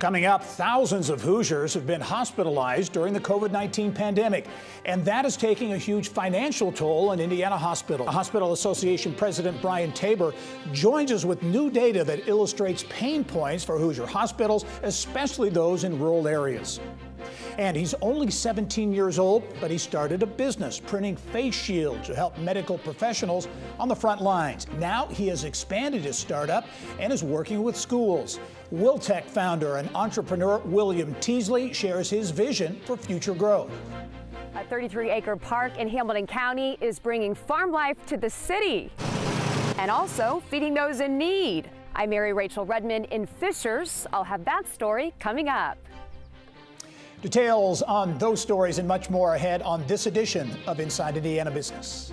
Coming up, thousands of Hoosiers have been hospitalized during the COVID-19 pandemic, and that is taking a huge financial toll on Indiana hospitals. Hospital Association President Brian Tabor joins us with new data that illustrates pain points for Hoosier hospitals, especially those in rural areas. And he's only 17 years old, but he started a business printing face shields to help medical professionals on the front lines. Now he has expanded his startup and is working with schools. Wiltech founder and entrepreneur William Teasley shares his vision for future growth. A 33-acre park in Hamilton County is bringing farm life to the city and also feeding those in need. I'm Mary Rachel Redmond in Fishers. I'll have that story coming up. Details on those stories and much more ahead on this edition of Inside Indiana Business.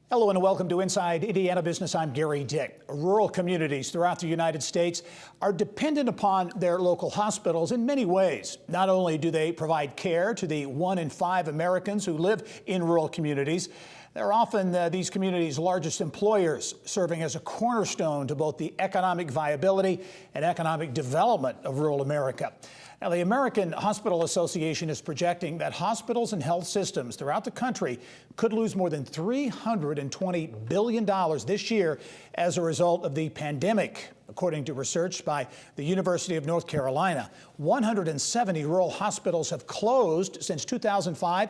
Hello and welcome to Inside Indiana Business. I'm Gary Dick. Rural communities throughout the United States are dependent upon their local hospitals in many ways. Not only do they provide care to the 1 in 5 Americans who live in rural communities, they're often these communities' largest employers, serving as a cornerstone to both the economic viability and economic development of rural America. Now, the American Hospital Association is projecting that hospitals and health systems throughout the country could lose more than $320 billion this year as a result of the pandemic. According to research by the University of North Carolina, 170 rural hospitals have closed since 2005.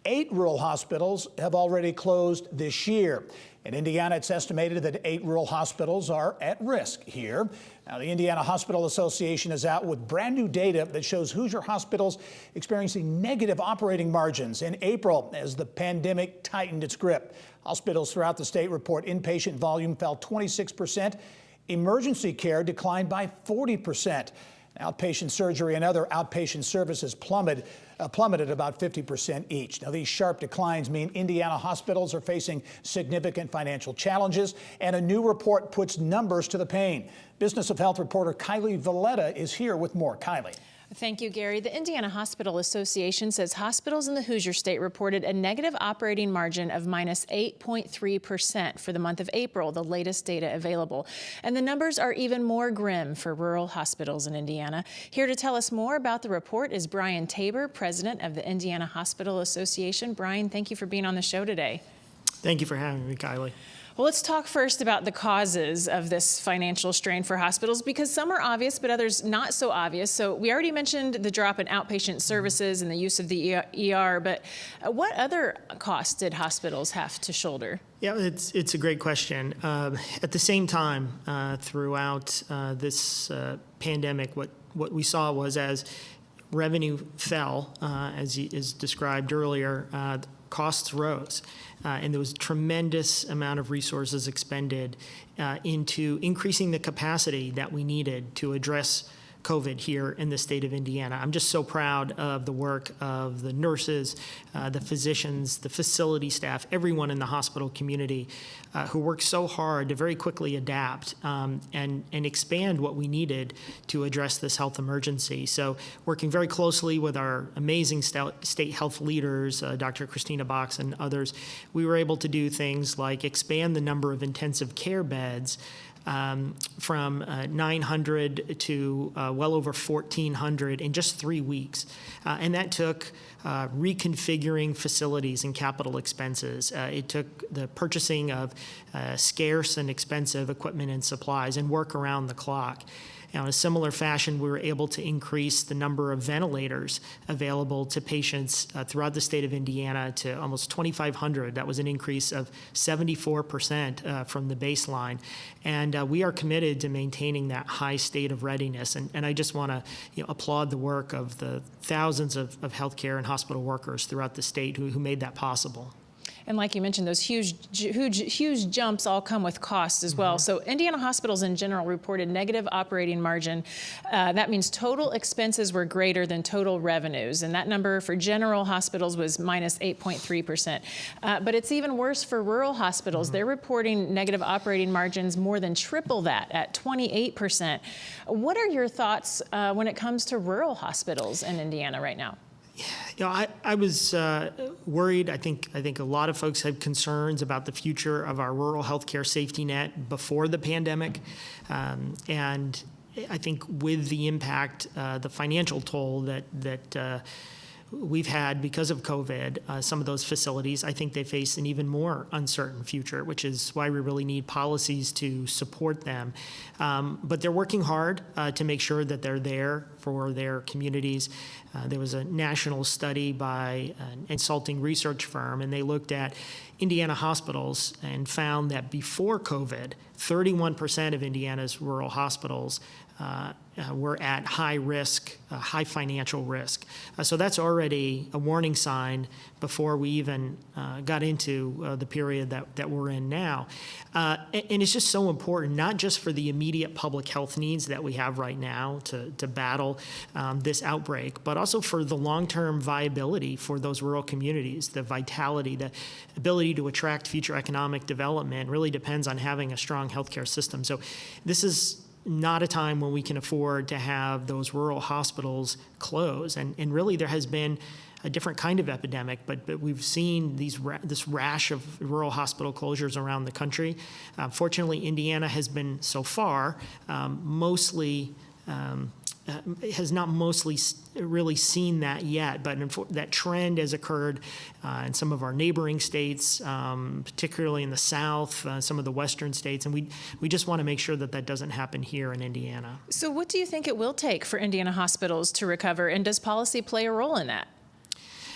8 rural hospitals have already closed this year. In Indiana, it's estimated that 8 rural hospitals are at risk here. Now, the Indiana Hospital Association is out with brand new data that shows Hoosier hospitals experiencing negative operating margins in April as the pandemic tightened its grip. Hospitals throughout the state report inpatient volume fell 26%. Emergency care declined by 40%. Outpatient surgery and other outpatient services plummeted about 50% each. Now, these sharp declines mean Indiana hospitals are facing significant financial challenges, and a new report puts numbers to the pain. Business of Health reporter Kylie Valletta is here with more. Kylie. Thank you, Gary. The Indiana Hospital Association says hospitals in the Hoosier State reported a negative operating margin of minus 8.3% for the month of April, the latest data available. And the numbers are even more grim for rural hospitals in Indiana. Here to tell us more about the report is Brian Tabor, president of the Indiana Hospital Association. Brian, thank you for being on the show today. Thank you for having me, Kylie. Well, let's talk first about the causes of this financial strain for hospitals, because some are obvious, but others not so obvious. So we already mentioned the drop in outpatient services and the use of the ER, but what other costs did hospitals have to shoulder? Yeah, it's a great question. At the same time, throughout this pandemic, what we saw was as revenue fell, as is described earlier, costs rose. And there was a tremendous amount of resources expended into increasing the capacity that we needed to address COVID here in the state of Indiana. I'm just so proud of the work of the nurses, the physicians, the facility staff, everyone in the hospital community who worked so hard to very quickly adapt and expand what we needed to address this health emergency. So working very closely with our amazing state health leaders, Dr. Christina Box and others, we were able to do things like expand the number of intensive care beds from 900 to well over 1,400 in just 3 weeks. And that took reconfiguring facilities and capital expenses. It took the purchasing of scarce and expensive equipment and supplies and work around the clock. Now, in a similar fashion, we were able to increase the number of ventilators available to patients throughout the state of Indiana to almost 2,500. That was an increase of 74% from the baseline. And we are committed to maintaining that high state of readiness. And I just want to applaud the work of the thousands of healthcare and hospital workers throughout the state who made that possible. And like you mentioned, those huge jumps all come with costs as well. So Indiana hospitals in general reported negative operating margin. That means total expenses were greater than total revenues. And that number for general hospitals was minus 8.3%. But it's even worse for rural hospitals. They're reporting negative operating margins more than triple that at 28%. What are your thoughts when it comes to rural hospitals in Indiana right now? You know, I was worried. I think a lot of folks had concerns about the future of our rural healthcare safety net before the pandemic, and I think with the impact, the financial toll that we've had because of COVID, some of those facilities, I think they face an even more uncertain future, which is why we really need policies to support them. But they're working hard to make sure that they're there for their communities. There was a national study by an consulting research firm, and they looked at Indiana hospitals and found that before COVID, 31% of Indiana's rural hospitals were at high risk, high financial risk. So that's already a warning sign before we even got into the period that we're in now. And it's just so important, not just for the immediate public health needs that we have right now to battle this outbreak, but also for the long-term viability for those rural communities. The vitality, the ability to attract future economic development really depends on having a strong healthcare system. So this is not a time when we can afford to have those rural hospitals close. And really there has been a different kind of epidemic, but we've seen this rash of rural hospital closures around the country. Fortunately, Indiana has been so far has not really seen that yet, but that trend has occurred in some of our neighboring states, particularly in the South, some of the western states, and we just want to make sure that doesn't happen here in Indiana. So what do you think it will take for Indiana hospitals to recover, and does policy play a role in that?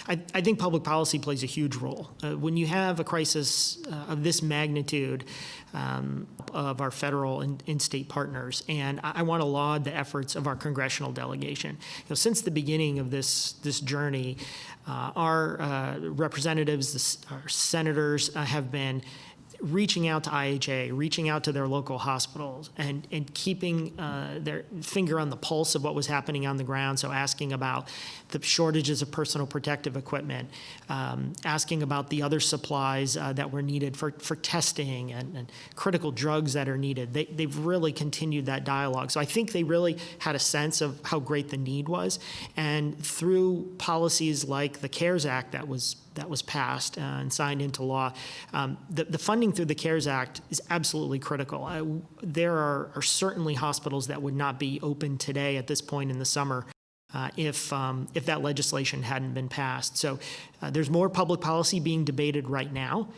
I think public policy plays a huge role. When you have a crisis of this magnitude of our federal and state partners, and I want to laud the efforts of our congressional delegation. You know, since the beginning of this journey, our representatives, our senators have been reaching out to IHA, reaching out to their local hospitals, and keeping their finger on the pulse of what was happening on the ground. So asking about the shortages of personal protective equipment, asking about the other supplies that were needed for testing and critical drugs that are needed. They've really continued that dialogue. So I think they really had a sense of how great the need was. And through policies like the CARES Act that was passed and signed into law, the funding through the CARES Act is absolutely critical. There are certainly hospitals that would not be open today at this point in the summer if that legislation hadn't been passed. So there's more public policy being debated right now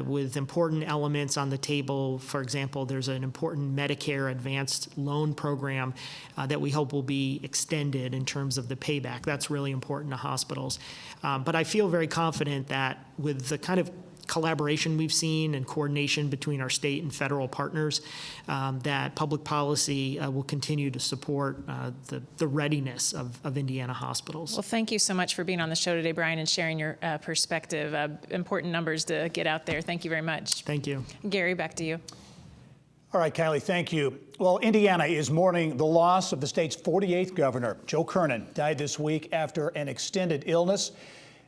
with important elements on the table. For example, there's an important Medicare advanced loan program that we hope will be extended in terms of the payback. That's really important to hospitals. But I feel very confident that with the kind of collaboration we've seen and coordination between our state and federal partners, that public policy will continue to support the readiness of Indiana hospitals. Well, thank you so much for being on the show today, Brian, and sharing your perspective. Important numbers to get out there. Thank you very much. Thank you. Gary, back to you. All right, Kylie, thank you. Well, Indiana is mourning the loss of the state's 48th governor. Joe Kernan died this week after an extended illness.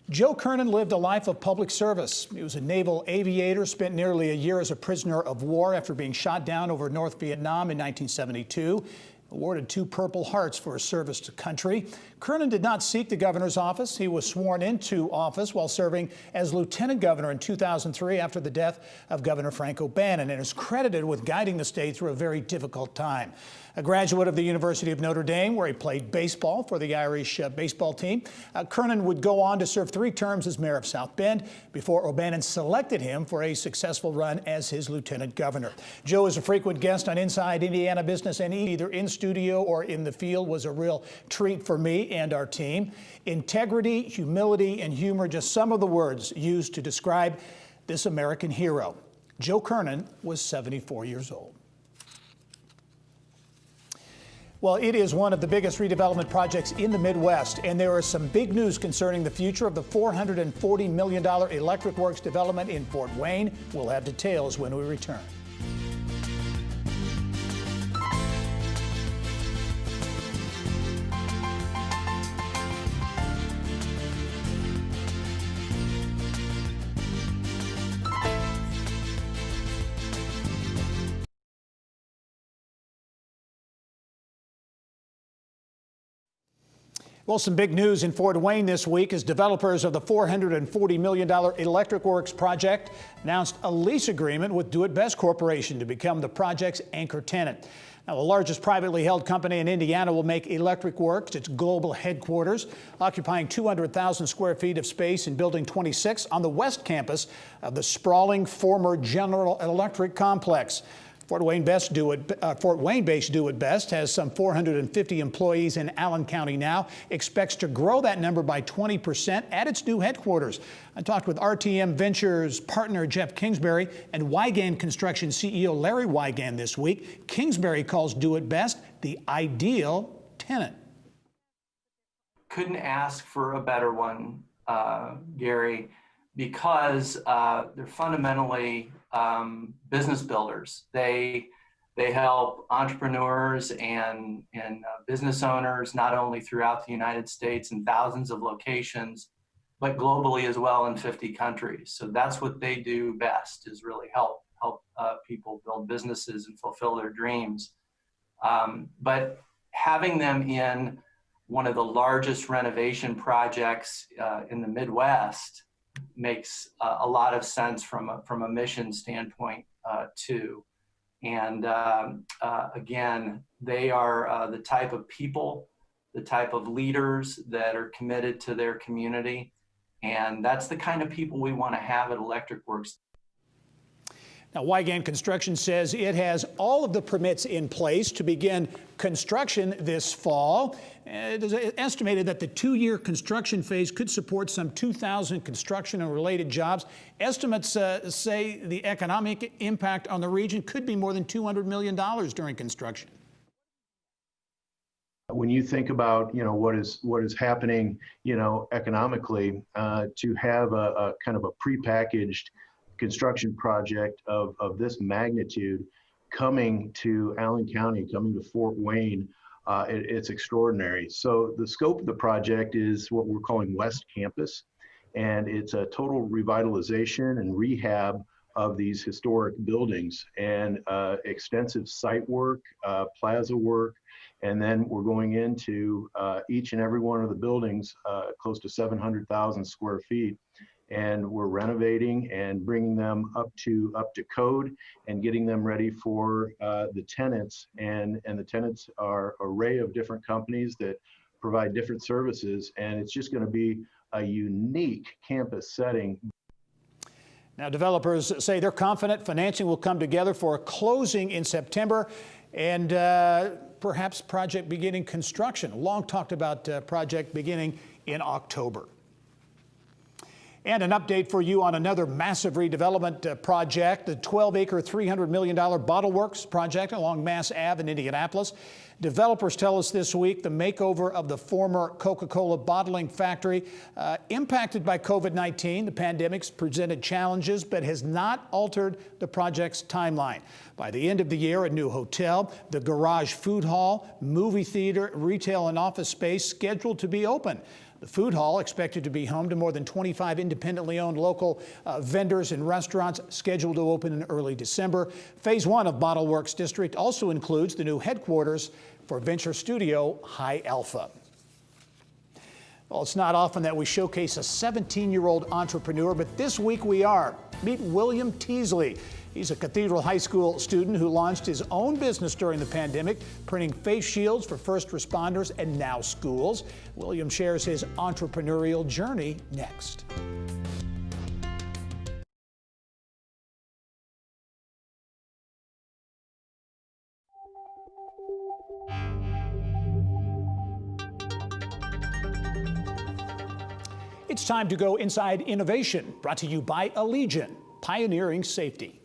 Joe Kernan lived a life of public service. He was a naval aviator, spent nearly a year as a prisoner of war after being shot down over North Vietnam in 1972. Awarded 2 Purple Hearts for his service to country. Kernan did not seek the governor's office. He was sworn into office while serving as lieutenant governor in 2003 after the death of Governor Frank O'Bannon, and is credited with guiding the state through a very difficult time. A graduate of the University of Notre Dame, where he played baseball for the Irish baseball team, Kernan would go on to serve 3 terms as mayor of South Bend before O'Bannon selected him for a successful run as his lieutenant governor. Joe is a frequent guest on Inside Indiana Business, and either in studio or in the field was a real treat for me and our team. Integrity, humility, and humor, just some of the words used to describe this American hero. Joe Kernan was 74 years old. Well, it is one of the biggest redevelopment projects in the Midwest, and there is some big news concerning the future of the $440 million Electric Works development in Fort Wayne. We'll have details when we return. Well, some big news in Fort Wayne this week as developers of the $440 million Electric Works project announced a lease agreement with Do It Best Corporation to become the project's anchor tenant. Now, the largest privately held company in Indiana will make Electric Works its global headquarters, occupying 200,000 square feet of space in Building 26 on the west campus of the sprawling former General Electric complex. Fort Wayne-based Do It Best has some 450 employees in Allen County now, expects to grow that number by 20% at its new headquarters. I talked with RTM Ventures partner Jeff Kingsbury and Wiegand Construction CEO Larry Wiegand this week. Kingsbury calls Do It Best the ideal tenant. Couldn't ask for a better one, Gary, because they're fundamentally business builders. They help entrepreneurs and business owners not only throughout the United States in thousands of locations, but globally as well in 50 countries. So that's what they do best, is really help people build businesses and fulfill their dreams. But having them in one of the largest renovation projects in the Midwest makes a lot of sense from a mission standpoint too. And again, they are the type of people, the type of leaders that are committed to their community. And that's the kind of people we want to have at Electric Works. Now, Wiegand Construction says it has all of the permits in place to begin construction this fall. It is estimated that the 2-year construction phase could support some 2,000 construction and related jobs. Estimates say the economic impact on the region could be more than $200 million during construction. When you think about, what is happening, economically, to have a kind of a prepackaged construction project of this magnitude coming to Allen County, coming to Fort Wayne, it's extraordinary. So the scope of the project is what we're calling West Campus, and it's a total revitalization and rehab of these historic buildings, and extensive site work, plaza work, and then we're going into each and every one of the buildings, close to 700,000 square feet. And we're renovating and bringing them up to code and getting them ready for the tenants. And the tenants are an array of different companies that provide different services. And it's just going to be a unique campus setting. Now, developers say they're confident financing will come together for a closing in September and perhaps project beginning construction. Long talked about project beginning in October. And an update for you on another massive redevelopment project, the 12-acre, $300 million Bottle Works project along Mass Ave in Indianapolis. Developers tell us this week the makeover of the former Coca-Cola bottling factory, impacted by COVID-19. The pandemic's presented challenges, but has not altered the project's timeline. By the end of the year, a new hotel, the garage food hall, movie theater, retail and office space scheduled to be open. The food hall expected to be home to more than 25 independently owned local vendors and restaurants, scheduled to open in early December. Phase 1 of Bottle Works District also includes the new headquarters for venture studio High Alpha. Well, it's not often that we showcase a 17-year-old entrepreneur, but this week we are. Meet William Teasley. He's a Cathedral High School student who launched his own business during the pandemic, printing face shields for first responders and now schools. William shares his entrepreneurial journey next. It's time to go inside innovation, brought to you by Allegiant, pioneering safety.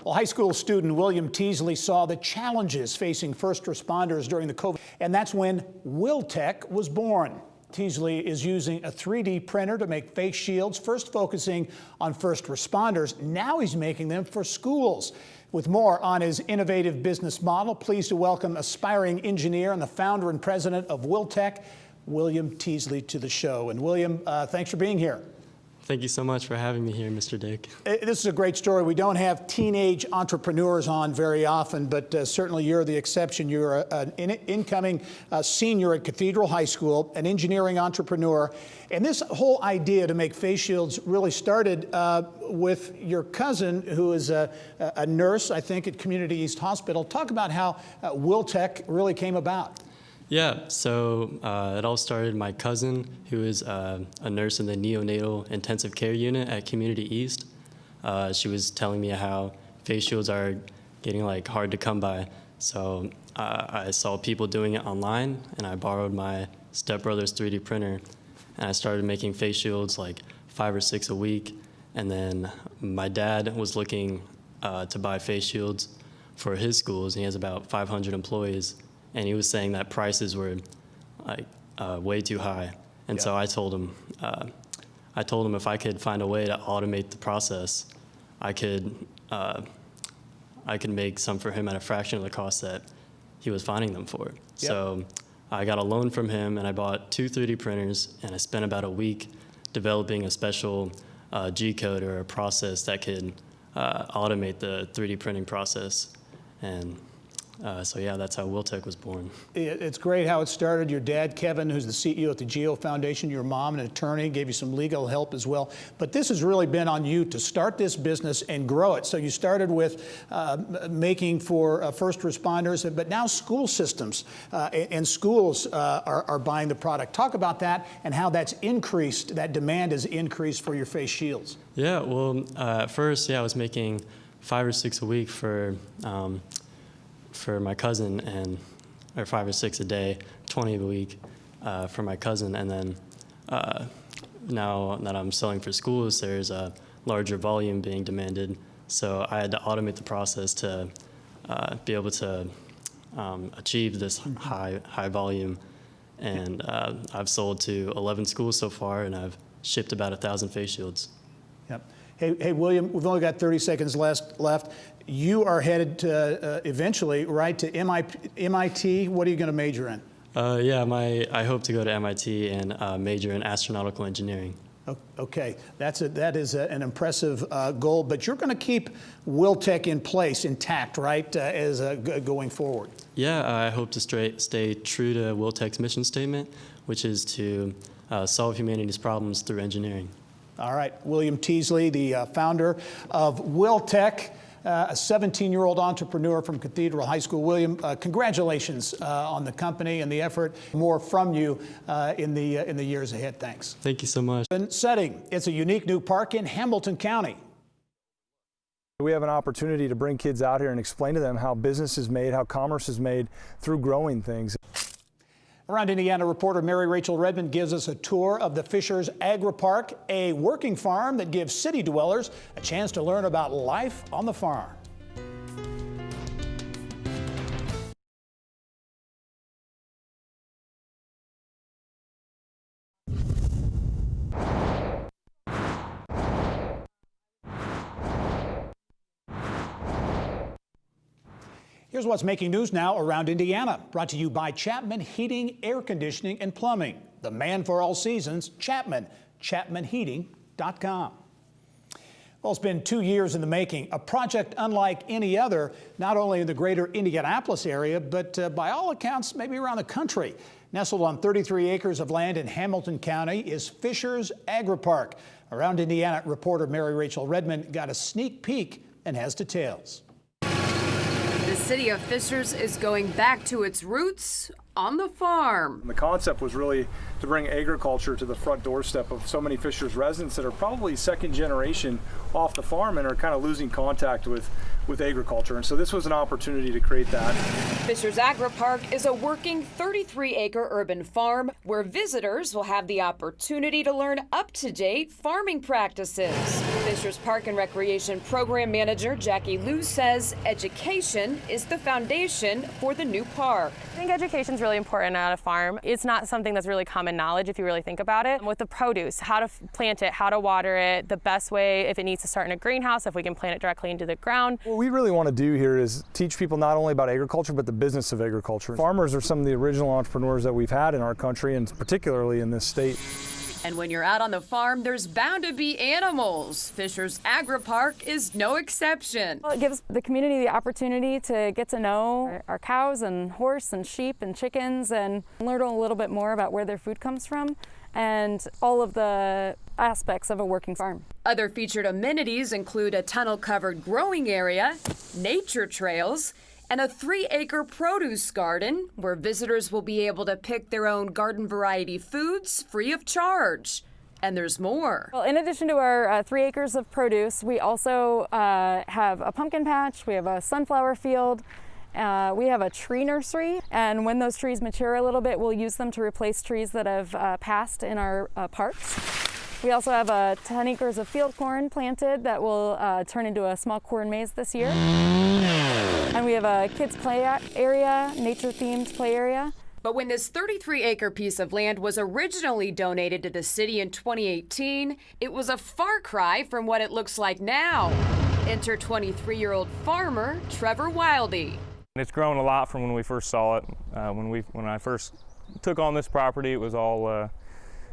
Well, high school student William Teasley saw the challenges facing first responders during the COVID, and that's when WillTech was born. Teasley is using a 3D printer to make face shields, first focusing on first responders. Now he's making them for schools. With more on his innovative business model, pleased to welcome aspiring engineer and the founder and president of WillTech, William Teasley, to the show. And William, thanks for being here. Thank you so much for having me here, Mr. Dick. This is a great story. We don't have teenage entrepreneurs on very often, but certainly you're the exception. You're an incoming senior at Cathedral High School, an engineering entrepreneur. And this whole idea to make face shields really started with your cousin, who is a nurse, I think, at Community East Hospital. Talk about how WillTech really came about. Yeah, so it all started my cousin, who is a nurse in the neonatal intensive care unit at Community East. She was telling me how face shields are getting hard to come by. So I saw people doing it online, and I borrowed my stepbrother's 3D printer, and I started making face shields 5 or 6 a week. And then my dad was looking to buy face shields for his schools, and he has about 500 employees. And he was saying that prices were way too high. And so I told him if I could find a way to automate the process, I could make some for him at a fraction of the cost that he was finding them for. Yep. So I got a loan from him, and I bought 2 3D printers, and I spent about a week developing a special G-code or a process that could automate the 3D printing process. And so yeah, that's how WillTech was born. It's great how it started. Your dad, Kevin, who's the CEO at the Geo Foundation, your mom, an attorney, gave you some legal help as well. But this has really been on you to start this business and grow it. So you started with making for first responders, but now school systems and schools are buying the product. Talk about that and how that's increased, that demand has increased for your face shields. Yeah, well, at first, I was making 5 or 6 a week for my cousin, or 5 or 6 a day, 20 a week for my cousin. And then now that I'm selling for schools, there's a larger volume being demanded. So I had to automate the process to be able to achieve this high volume. And I've sold to 11 schools so far, and I've shipped about 1,000 face shields. Yep. Hey, William, we've only got 30 seconds left. You are headed to, eventually, right, to MIT. What are you going to major in? I hope to go to MIT and major in astronautical engineering. Okay, that is an impressive goal, but you're going to keep WillTech in place, intact, right, as going forward? Yeah, I hope to stay true to WillTech's mission statement, which is to solve humanity's problems through engineering. All right, William Teasley, the founder of WillTech, a 17-year-old entrepreneur from Cathedral High School. William, congratulations on the company and the effort. More from you in the years ahead. Thanks. Thank you so much. Setting. It's a unique new park in Hamilton County. We have an opportunity to bring kids out here and explain to them how business is made, how commerce is made through growing things. Around Indiana, reporter Mary Rachel Redmond gives us a tour of the Fishers Agri-Park, a working farm that gives city dwellers a chance to learn about life on the farm. Here's what's making news now around Indiana, brought to you by Chapman Heating, Air Conditioning, and Plumbing. The man for all seasons, Chapman, chapmanheating.com. Well, it's been 2 years in the making, a project unlike any other, not only in the greater Indianapolis area, but by all accounts, maybe around the country. Nestled on 33 acres of land in Hamilton County is Fishers Agri-Park. Around Indiana, reporter Mary Rachel Redmond got a sneak peek and has details. The city of Fishers is going back to its roots, on the farm. The concept was really to bring agriculture to the front doorstep of so many Fishers residents that are probably second generation off the farm and are kind of losing contact with agriculture. And so this was an opportunity to create that. Fishers Agri-Park is a working 33-acre urban farm where visitors will have the opportunity to learn up-to-date farming practices. Fishers Park and Recreation Program Manager Jackie Liu says education is the foundation for the new park. I think education is really important at a farm. It's not something that's really common knowledge if you really think about it. With the produce, how to plant it, how to water it, the best way, if it needs to start in a greenhouse, if we can plant it directly into the ground. What we really want to do here is teach people not only about agriculture, but the business of agriculture. Farmers are some of the original entrepreneurs that we've had in our country, and particularly in this state. And when you're out on the farm, there's bound to be animals. Fishers Agri-Park is no exception. Well, it gives the community the opportunity to get to know our cows and horse and sheep and chickens and learn a little bit more about where their food comes from and all of the aspects of a working farm. Other featured amenities include a tunnel-covered growing area, nature trails, and a 3-acre produce garden where visitors will be able to pick their own garden variety foods free of charge. And there's more. Well, in addition to our 3 acres of produce, we also have a pumpkin patch, we have a sunflower field, we have a tree nursery, and when those trees mature a little bit, we'll use them to replace trees that have passed in our parks. We also have 10 acres of field corn planted that will turn into a small corn maze this year. And we have a kids play area, nature-themed play area. But when this 33-acre piece of land was originally donated to the city in 2018, it was a far cry from what it looks like now. Enter 23-year-old farmer Trevor Wildy. It's grown a lot from when we first saw it. When I first took on this property, it was all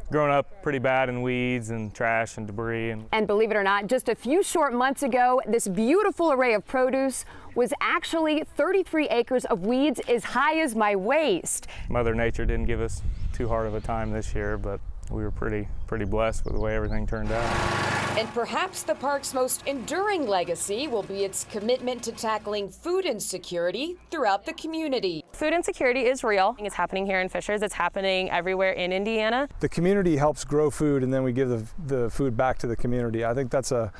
grown up pretty bad in weeds and trash and debris. And believe it or not, just a few short months ago, this beautiful array of produce was actually 33 acres of weeds as high as my waist. Mother Nature didn't give us too hard of a time this year, but we were pretty blessed with the way everything turned out. And perhaps the park's most enduring legacy will be its commitment to tackling food insecurity throughout the community. Food insecurity is real. It's happening here in Fishers. It's happening everywhere in Indiana. The community helps grow food, and then we give the food back to the community. I think that's a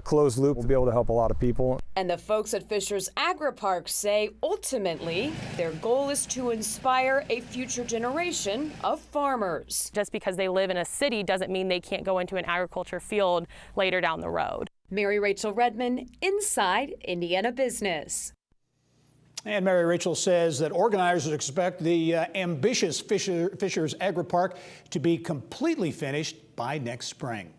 closed loop. We'll be able to help a lot of people. And the folks at Fishers Agri-Park say ultimately their goal is to inspire a future generation of farmers. Just because they live in a city doesn't mean they can't go into an agriculture field later down the road. Mary Rachel Redmond, Inside Indiana Business. And Mary Rachel says that organizers expect the ambitious Fishers Agri-Park to be completely finished by next spring.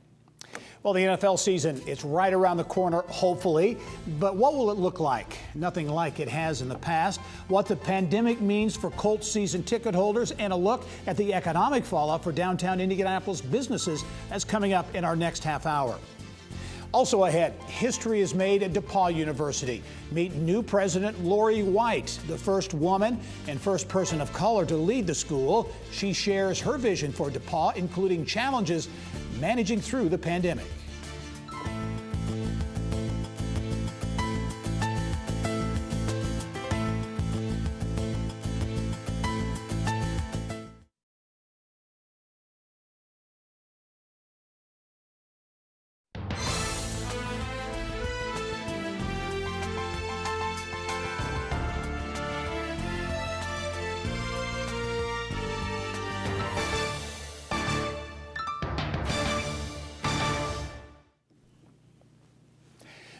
Well, the NFL season is right around the corner, hopefully, but what will it look like? Nothing like it has in the past. What the pandemic means for COLTS season ticket holders, and a look at the economic fallout for downtown Indianapolis businesses. That's coming up in our next half hour. Also ahead, history is made at DePauw University. Meet new president Lori White, the first woman and first person of color to lead the school. She shares her vision for DePauw, including challenges managing through the pandemic.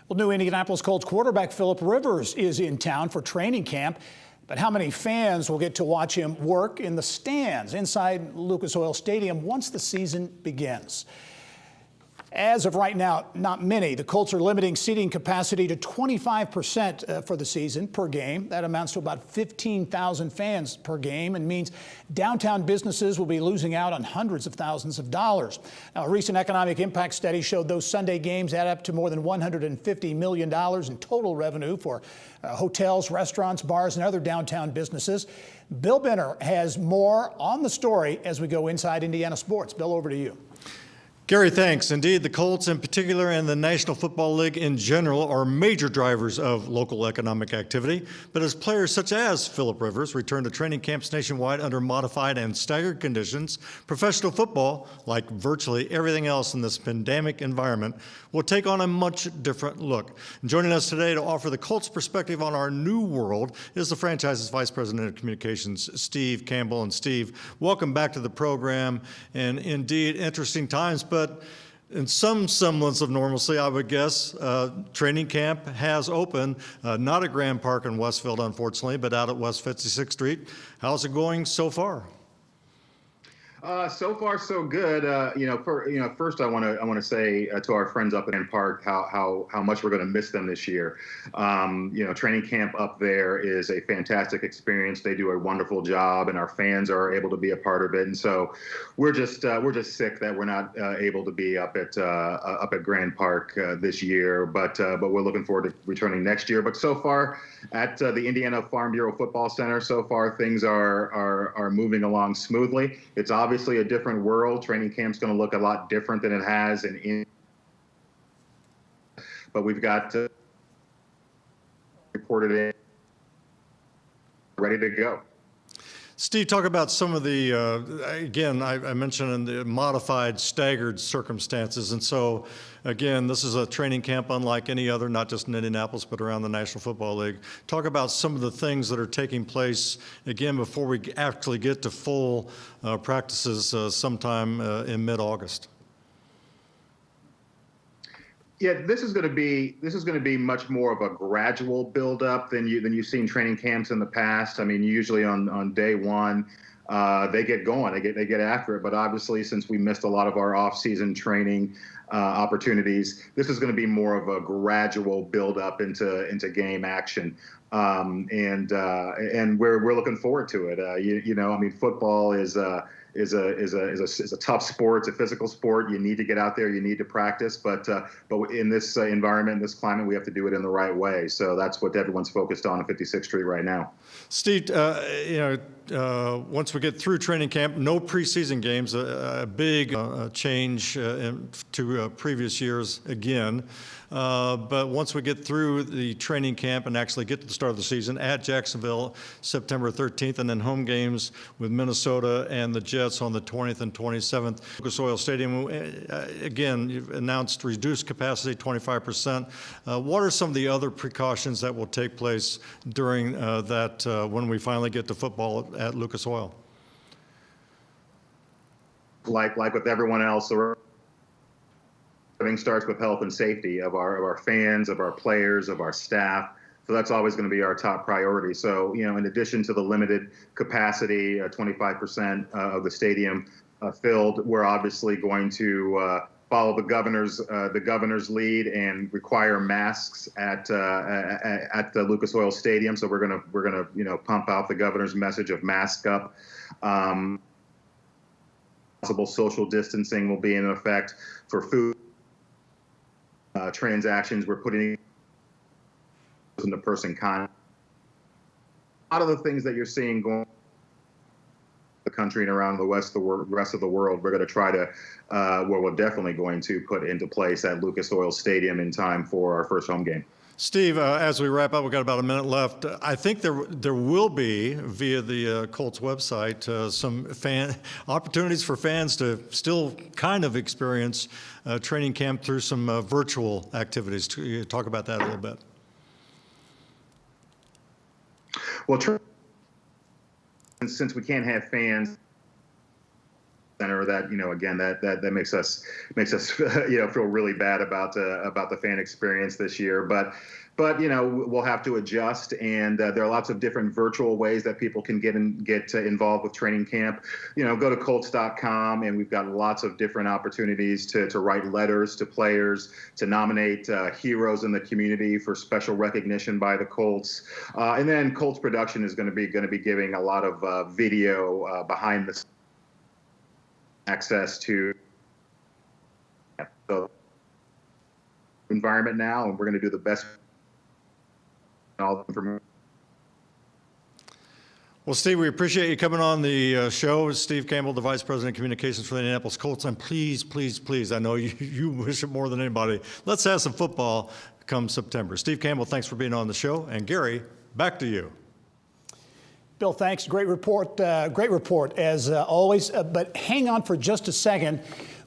Well, new Indianapolis Colts quarterback Philip Rivers is in town for training camp. But how many fans will get to watch him work in the stands inside Lucas Oil Stadium once the season begins? As of right now, not many. The Colts are limiting seating capacity to 25% for the season per game. That amounts to about 15,000 fans per game and means downtown businesses will be losing out on hundreds of thousands of dollars. Now, a recent economic impact study showed those Sunday games add up to more than $150 million in total revenue for hotels, restaurants, bars, and other downtown businesses. Bill Benner has more on the story as we go inside Indiana sports. Bill, over to you. Gary, thanks. Indeed, the Colts in particular and the National Football League in general are major drivers of local economic activity. But as players such as Phillip Rivers return to training camps nationwide under modified and staggered conditions, professional football, like virtually everything else in this pandemic environment, will take on a much different look. And joining us today to offer the Colts perspective on our new world is the franchise's Vice President of Communications, Steve Campbell. And Steve, welcome back to the program. And indeed, interesting times, but in some semblance of normalcy, I would guess. Training camp has opened, not at Grand Park in Westfield, unfortunately, but out at West 56th Street. How's it going so far? So far, so good. First I want to say to our friends up in Grand Park how much we're going to miss them this year. Training camp up there is a fantastic experience. They do a wonderful job, and our fans are able to be a part of it. And so we're just sick that we're not able to be up at Grand Park this year. But we're looking forward to returning next year. But so far at the Indiana Farm Bureau Football Center, so far things are moving along smoothly. It's obviously a different world. Training camp's going to look a lot different than it has but we've got reported in, ready to go. Steve, talk about some of the, again, I mentioned in the modified, staggered circumstances. And so, again, this is a training camp unlike any other, not just in Indianapolis, but around the National Football League. Talk about some of the things that are taking place, again, before we actually get to full practices sometime in mid-August. Yeah, this is going to be much more of a gradual build-up than you've seen training camps in the past. I mean, usually on day one, they get going, they get after it. But obviously, since we missed a lot of our off-season training opportunities, this is going to be more of a gradual build-up into game action. And we're looking forward to it. Football is a tough sport. It's a physical sport. You need to get out there. You need to practice. But in this environment, in this climate, we have to do it in the right way. So that's what everyone's focused on 56th Street right now. Steve, once we get through training camp, no preseason games, a big change to previous years again. But once we get through the training camp and actually get to the start of the season at Jacksonville, September 13th, and then home games with Minnesota and the Jets on the 20th and 27th. Lucas Oil Stadium, again, you've announced reduced capacity 25%. What are some of the other precautions that will take place during that when we finally get to football at Lucas Oil? Like with everyone else, everything starts with health and safety of our fans, of our players, of our staff. So that's always going to be our top priority. So, in addition to the limited capacity, 25% of the stadium filled, we're obviously going to follow the governor's lead and require masks at the Lucas Oil Stadium. So we're gonna pump out the governor's message of mask up. Possible social distancing will be in effect for food. Transactions, we're putting in the person contact. A lot of the things that you're seeing going on in the country and around the rest of the world, we're going to try to, we're definitely going to put into place at Lucas Oil Stadium in time for our first home game. Steve, as we wrap up, we've got about a minute left. I think there will be, via the Colts website, some opportunities for fans to still kind of experience training camp through some virtual activities. Talk about that a little bit. Well, since we can't have fans, center, that again that makes us feel really bad about the fan experience this year, but we'll have to adjust, and there are lots of different virtual ways that people can get involved with training camp. Go to colts.com, and we've got lots of different opportunities to write letters to players, to nominate heroes in the community for special recognition by the Colts, and then Colts production is going to be giving a lot of video behind the access to the environment now, and we're going to do the best. Well, Steve, we appreciate you coming on the show. Steve Campbell, the Vice President of Communications for the Indianapolis Colts. And please, please, please, I know you wish it more than anybody. Let's have some football come September. Steve Campbell, thanks for being on the show. And Gary, back to you. Bill, thanks. Great report as always. But hang on for just a second.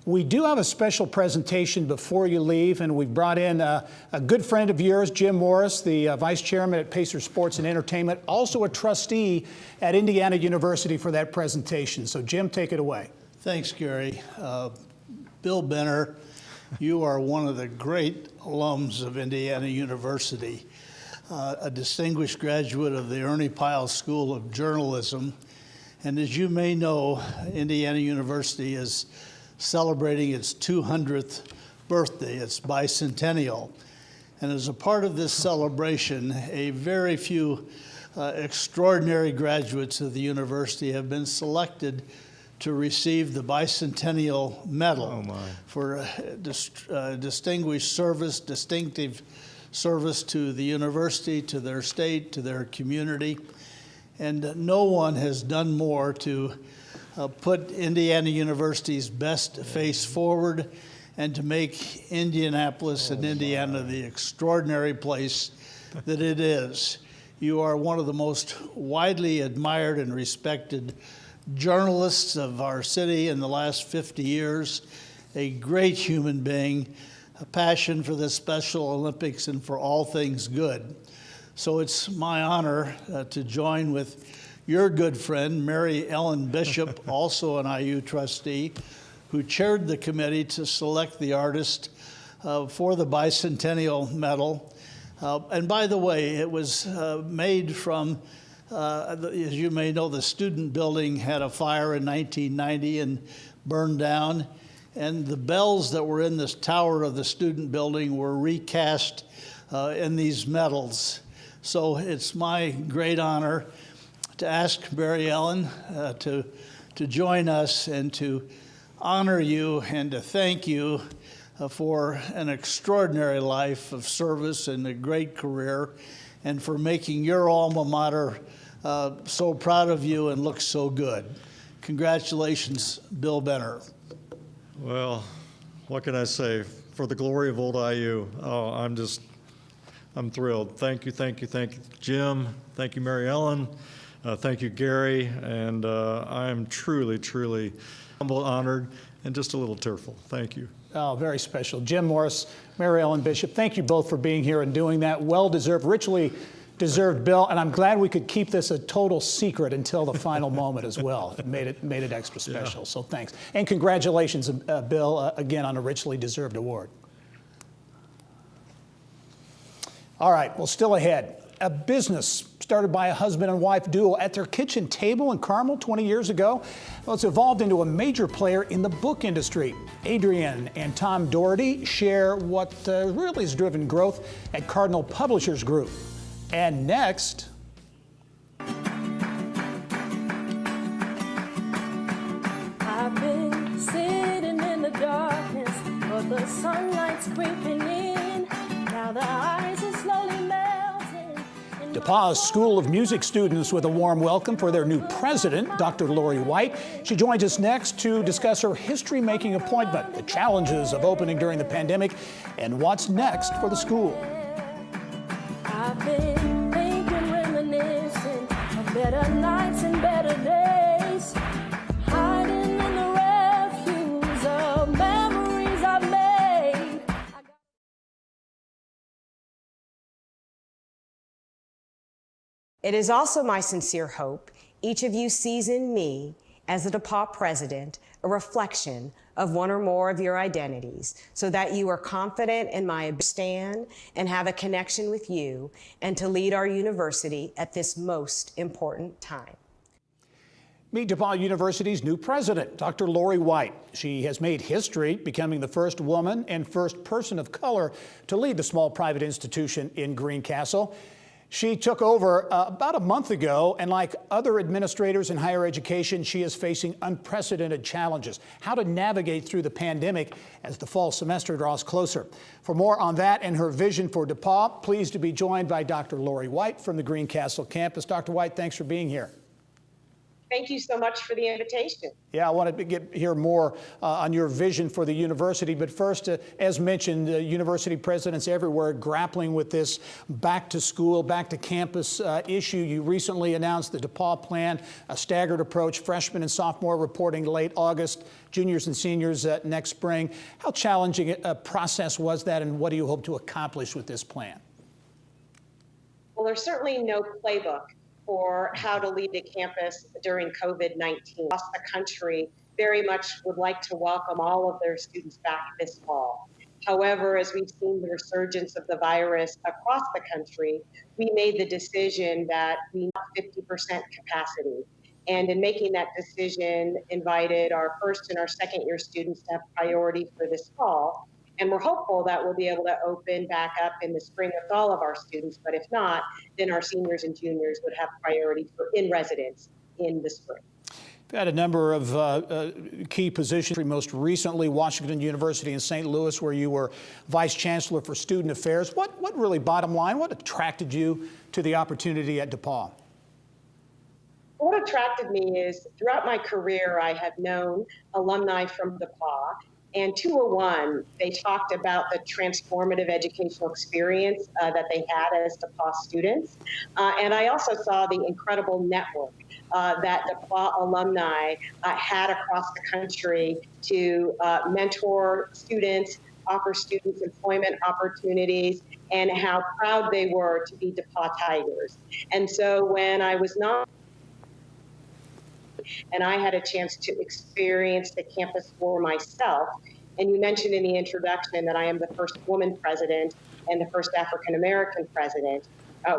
We do have a special presentation before you leave, and we've brought in a good friend of yours, Jim Morris, the Vice Chairman at Pacer Sports and Entertainment, also a trustee at Indiana University for that presentation. So Jim, take it away. Thanks, Gary. Bill Benner, you are one of the great alums of Indiana University, a distinguished graduate of the Ernie Pyle School of Journalism. And as you may know, Indiana University is celebrating its 200th birthday, its bicentennial. And as a part of this celebration, a very few extraordinary graduates of the university have been selected to receive the bicentennial medal for distinguished service, distinctive service to the university, to their state, to their community. And no one has done more to put Indiana University's best face forward and to make Indianapolis and Indiana the extraordinary place that it is. You are one of the most widely admired and respected journalists of our city in the last 50 years, a great human being, a passion for the Special Olympics and for all things good. So it's my honor to join with your good friend, Mary Ellen Bishop, also an IU trustee, who chaired the committee to select the artist for the bicentennial medal. And by the way, it was made from, as you may know, the student building had a fire in 1990 and burned down. And the bells that were in this tower of the student building were recast in these medals. So it's my great honor to ask Mary Ellen to join us and to honor you and to thank you for an extraordinary life of service and a great career, and for making your alma mater so proud of you and look so good. Congratulations, Bill Benner. Well, what can I say? For the glory of old IU, I'm thrilled. Thank you, thank you, thank you, Jim. Thank you, Mary Ellen. Thank you, Gary. And I am truly, truly humbled, honored, and just a little tearful. Thank you. Oh, very special. Jim Morris, Mary Ellen Bishop, thank you both for being here and doing that. Well-deserved, richly deserved, Bill. And I'm glad we could keep this a total secret until the final moment as well. It made it extra special. Yeah. So thanks. And congratulations, Bill, again on a richly deserved award. All right, well, still ahead. A business started by a husband and wife duo at their kitchen table in Carmel 20 years ago. Well, it's evolved into a major player in the book industry. Adrian and Tom Doherty share what really has driven growth at Cardinal Publishers Group. And next, I've been sitting in the darkness, but the sunlight's creeping in. Now the ice is slowly melting. DePauw's School of Music students with a warm welcome for their new president, Dr. Lori White. She joins us next to discuss her history-making appointment, the challenges of opening during the pandemic, and what's next for the school. I've been thinking, reminiscing of better nights and better days, hiding in the refuse of memories I've made. It is also my sincere hope each of you sees in me, as the DePauw president, a reflection of one or more of your identities, so that you are confident in my stand and have a connection with you, and to lead our university at this most important time. Meet DePauw University's new president, Dr. Lori White. She has made history, becoming the first woman and first person of color to lead the small private institution in Greencastle. She took over about a month ago, and like other administrators in higher education, she is facing unprecedented challenges. How to navigate through the pandemic as the fall semester draws closer. For more on that and her vision for DePauw, pleased to be joined by Dr. Lori White from the Greencastle campus. Dr. White, thanks for being here. thank you so much for the invitation. Yeah, I want to hear more on your vision for the university. But first, as mentioned, university presidents everywhere grappling with this back to school, back to campus issue. You recently announced the DEPAUW plan, a staggered approach, freshmen and sophomore reporting late August, juniors and seniors next spring. How challenging a process was that, and what do you hope to accomplish with this plan? Well, there's certainly no playbook for how to lead a campus during COVID-19. Across the country very much would like to welcome all of their students back this fall. However, as we've seen the resurgence of the virus across the country, we made the decision that we need 50% capacity. And in making that decision, invited our first and our second year students to have priority for this fall. And we're hopeful that we'll be able to open back up in the spring with all of our students. But if not, then our seniors and juniors would have priority for in residence in the spring. You've had a number of key positions, most recently Washington University in St. Louis, where you were Vice Chancellor for Student Affairs. What really, bottom line, what attracted you to the opportunity at DePauw? What attracted me is throughout my career, I have known alumni from DePauw. And 201, they talked about the transformative educational experience that they had as DePauw students. And I also saw the incredible network that DePauw alumni had across the country to mentor students, offer students employment opportunities, and how proud they were to be DePauw Tigers. And so when I was not and I had a chance to experience the campus for myself. And you mentioned in the introduction that I am the first woman president and the first African-American president.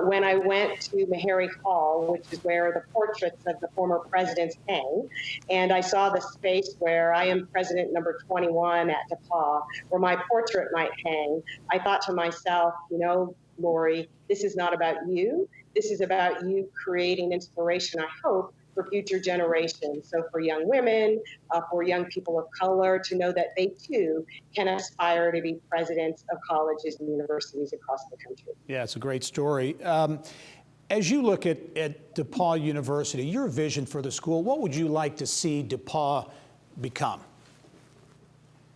When I went to Meharry Hall, which is where the portraits of the former presidents hang, and I saw the space where I am president number 21 at DePauw, where my portrait might hang, I thought to myself, you know, Lori, this is not about you. This is about you creating inspiration, I hope, for future generations. So for young women, for young people of color, to know that they too can aspire to be presidents of colleges and universities across the country. Yeah, it's a great story. As you look at DePauw University, your vision for the school, what would you like to see DePauw become?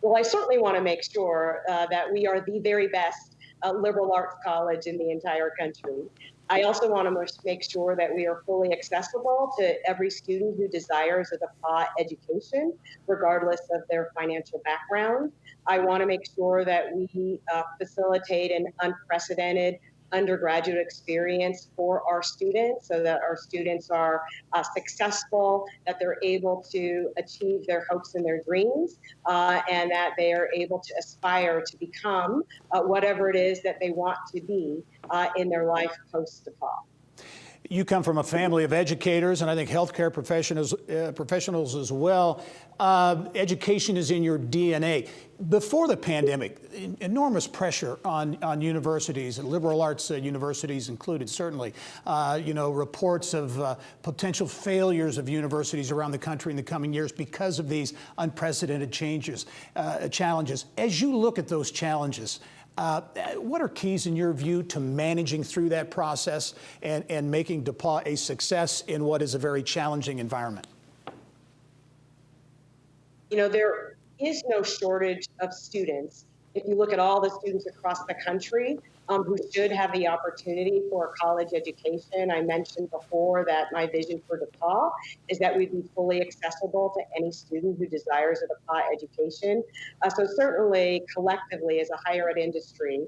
Well, I certainly want to make sure that we are the very best liberal arts college in the entire country. I also want to make sure that we are fully accessible to every student who desires a DePauw education, regardless of their financial background. I want to make sure that we facilitate an unprecedented undergraduate experience for our students so that our students are successful, that they're able to achieve their hopes and their dreams, and that they are able to aspire to become whatever it is that they want to be in their life post-DePauw. You come from a family of educators, and I think healthcare professionals as well. Education is in your DNA. Before the pandemic, enormous pressure on universities, and liberal arts universities included, certainly. You know, reports of potential failures of universities around the country in the coming years because of these unprecedented challenges. As you look at those challenges, what are keys in your view to managing through that process and making DePauw a success in what is a very challenging environment? You know, there is no shortage of students. If you look at all the students across the country who should have the opportunity for a college education, I mentioned before that my vision for DePauw is that we'd be fully accessible to any student who desires a DePauw education. So certainly, collectively, as a higher ed industry,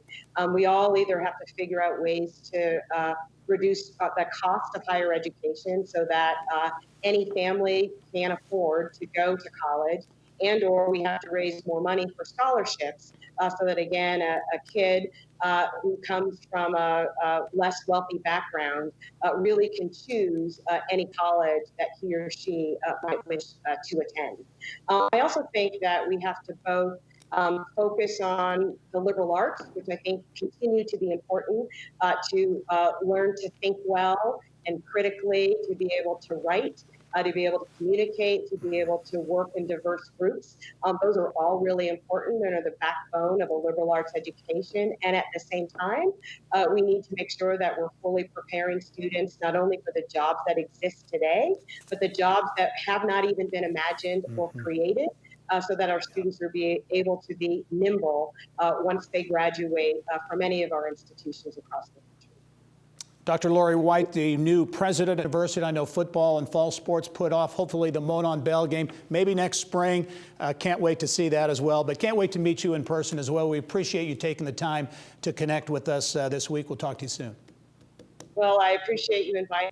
we all either have to figure out ways to reduce the cost of higher education so that any family can afford to go to college, and or we have to raise more money for scholarships so that, again, a kid who comes from a less wealthy background really can choose any college that he or she might wish to attend. I also think that we have to both focus on the liberal arts, which I think continue to be important, to learn to think well and critically, to be able to write, to be able to communicate, to be able to work in diverse groups. Those are all really important and are the backbone of a liberal arts education. And at the same time, we need to make sure that we're fully preparing students not only for the jobs that exist today, but the jobs that have not even been imagined or created, so that our students will be able to be nimble once they graduate from any of our institutions across the country. Dr. Lori White, the new president of the university. I know football and fall sports put off, hopefully, the Monon Bell game, maybe next spring. Can't wait to see that as well, but can't wait to meet you in person as well. We appreciate you taking the time to connect with us this week. We'll talk to you soon. Well, I appreciate you inviting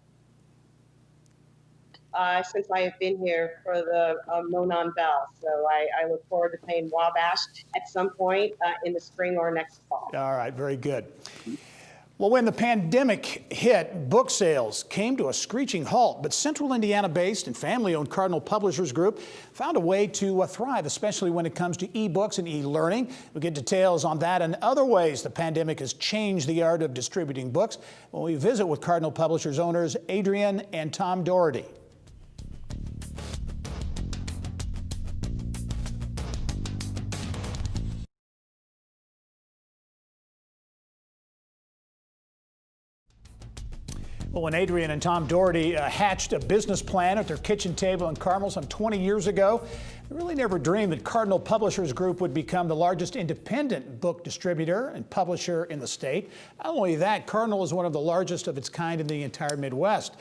since I have been here for the Monon Bell. So I look forward to playing Wabash at some point in the spring or next fall. All right, very good. Well, when the pandemic hit, book sales came to a screeching halt, but Central Indiana-based and family-owned Cardinal Publishers Group found a way to thrive, especially when it comes to e-books and e-learning. We'll get details on that and other ways the pandemic has changed the art of distributing books when we visit with Cardinal Publishers owners Adrian and Tom Doherty. Well, when Adrian and Tom Doherty hatched a business plan at their kitchen table in Carmel some 20 years ago, they really never dreamed that Cardinal Publishers Group would become the largest independent book distributor and publisher in the state. Not only that, Cardinal is one of the largest of its kind in the entire Midwest.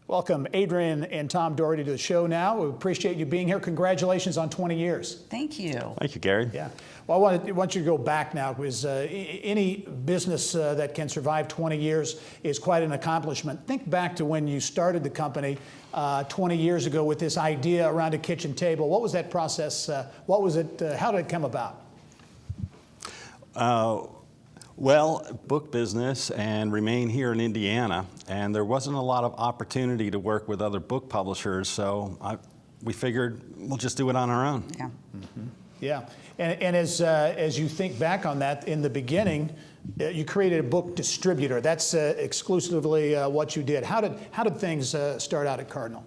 Welcome, Adrian and Tom Doherty, to the show now. We appreciate you being here. Congratulations on 20 years. Thank you. Thank you, Gary. Yeah. Well, I want you to go back now, because any business that can survive 20 years is quite an accomplishment. Think back to when you started the company 20 years ago with this idea around a kitchen table. What was that process? What was it? How did it come about? Well, book business and remain here in Indiana, and there wasn't a lot of opportunity to work with other book publishers, so we figured we'll just do it on our own. Yeah. Mm-hmm. Yeah, and as you think back on that, in the beginning, you created a book distributor. That's exclusively what you did. How did things start out at Cardinal?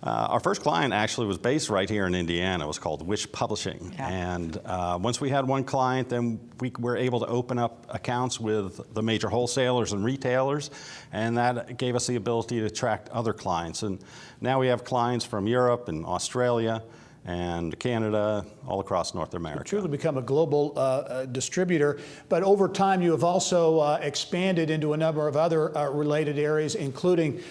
Our first client actually was based right here in Indiana. It was called Wish Publishing. Yeah. And once we had one client, then we were able to open up accounts with the major wholesalers and retailers, and that gave us the ability to attract other clients. And now we have clients from Europe and Australia and Canada, all across North America. You've truly become a global distributor, but over time you have also expanded into a number of other related areas, including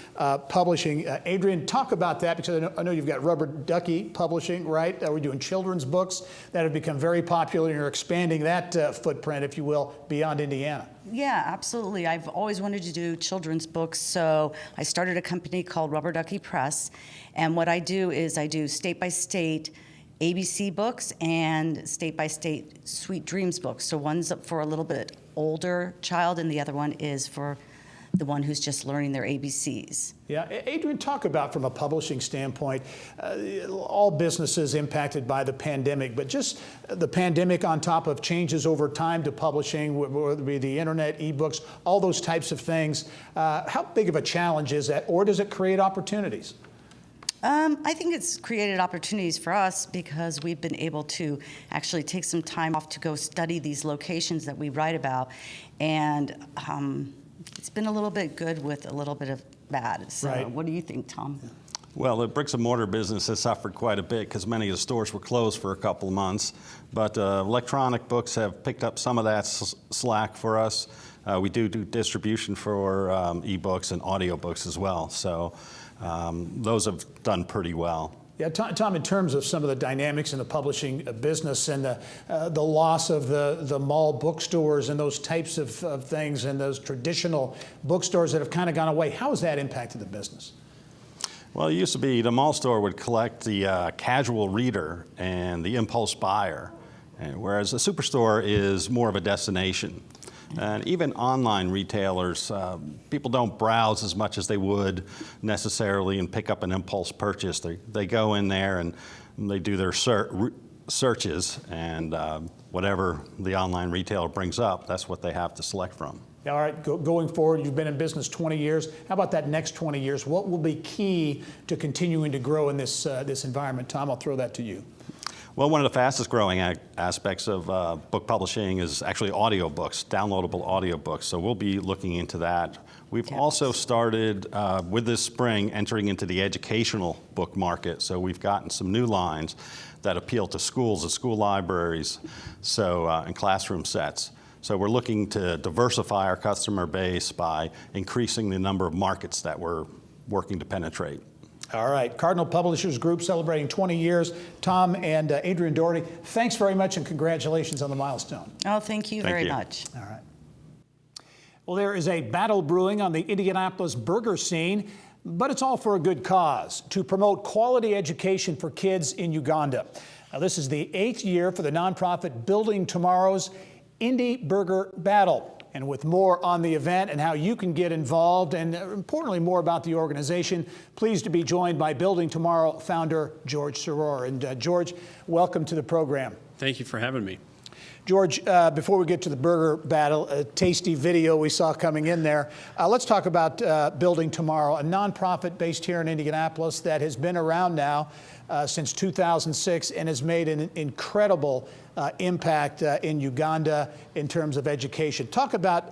publishing. Adrian, talk about that, because I know you've got Rubber Ducky Publishing, right? We're doing children's books that have become very popular, and you're expanding that footprint, if you will, beyond Indiana. Yeah, absolutely. I've always wanted to do children's books, so I started a company called Rubber Ducky Press, and what I do is I do state-by-state ABC books and state-by-state Sweet Dreams books. So one's for a little bit older child, and the other one is for the one who's just learning their ABCs. Yeah, Adrian, talk about, from a publishing standpoint, all businesses impacted by the pandemic, but just the pandemic on top of changes over time to publishing, whether it be the internet, ebooks, all those types of things. How big of a challenge is that, or does it create opportunities? I think it's created opportunities for us because we've been able to actually take some time off to go study these locations that we write about, and it's been a little bit good with a little bit of bad. So right. What do you think, Tom? Well, the bricks and mortar business has suffered quite a bit because many of the stores were closed for a couple of months, but electronic books have picked up some of that slack for us. We do distribution for ebooks and audiobooks as well, so those have done pretty well. Yeah, Tom, in terms of some of the dynamics in the publishing business and the loss of the mall bookstores and those types of things and those traditional bookstores that have kind of gone away, how has that impacted the business? Well, it used to be the mall store would collect the casual reader and the impulse buyer, whereas the superstore is more of a destination. And even online retailers, people don't browse as much as they would necessarily and pick up an impulse purchase. They go in there and they do their searches, and whatever the online retailer brings up, that's what they have to select from. All right, going forward, you've been in business 20 years. How about that next 20 years? What will be key to continuing to grow in this environment? Tom, I'll throw that to you. Well, one of the fastest growing aspects of book publishing is actually audiobooks, downloadable audiobooks. So we'll be looking into that. We've also started with this spring entering into the educational book market. So we've gotten some new lines that appeal to schools and school libraries, and classroom sets. So we're looking to diversify our customer base by increasing the number of markets that we're working to penetrate. All right, Cardinal Publishers Group celebrating 20 years. Tom and Adrian Doherty, thanks very much and congratulations on the milestone. Oh, thank you very much. All right. Well, there is a battle brewing on the Indianapolis burger scene, but it's all for a good cause, to promote quality education for kids in Uganda. Now, this is the 8th year for the nonprofit Building Tomorrow's INDY Burger Battle. And with more on the event and how you can get involved, and importantly, more about the organization, pleased to be joined by Building Tomorrow founder George Soror. And George, welcome to the program. Thank you for having me. George, before we get to the burger battle, a tasty video we saw coming in there, let's talk about Building Tomorrow, a nonprofit based here in Indianapolis that has been around now since 2006 and has made an incredible impact in Uganda in terms of education. Talk about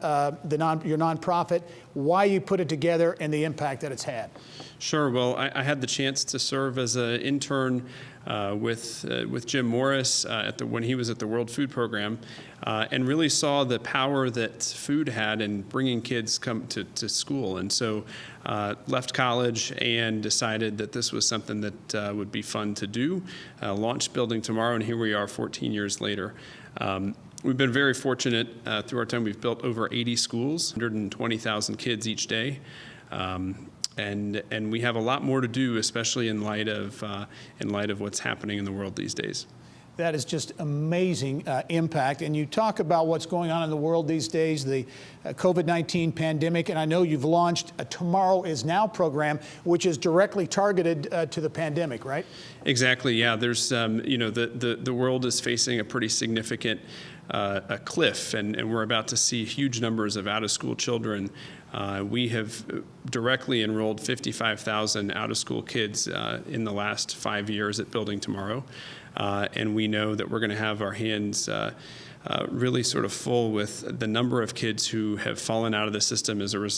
your nonprofit, why you put it together, and the impact that it's had. Sure. Well, I had the chance to serve as an intern with Jim Morris when he was at the World Food Program, and really saw the power that food had in bringing kids to school. And so left college and decided that this was something that would be fun to do. Launched Building Tomorrow, and here we are 14 years later. We've been very fortunate through our time. We've built over 80 schools, 120,000 kids each day. And we have a lot more to do, especially in light of what's happening in the world these days. That is just amazing impact. And you talk about what's going on in the world these days, the COVID-19 pandemic, and I know you've launched a Tomorrow Is Now program, which is directly targeted to the pandemic, right? Exactly. Yeah. There's, the world is facing a pretty significant a cliff, and we're about to see huge numbers of out-of-school children. We have directly enrolled 55,000 out-of-school kids in the last 5 years at Building Tomorrow, and we know that we're going to have our hands really sort of full with the number of kids who have fallen out of the system as a result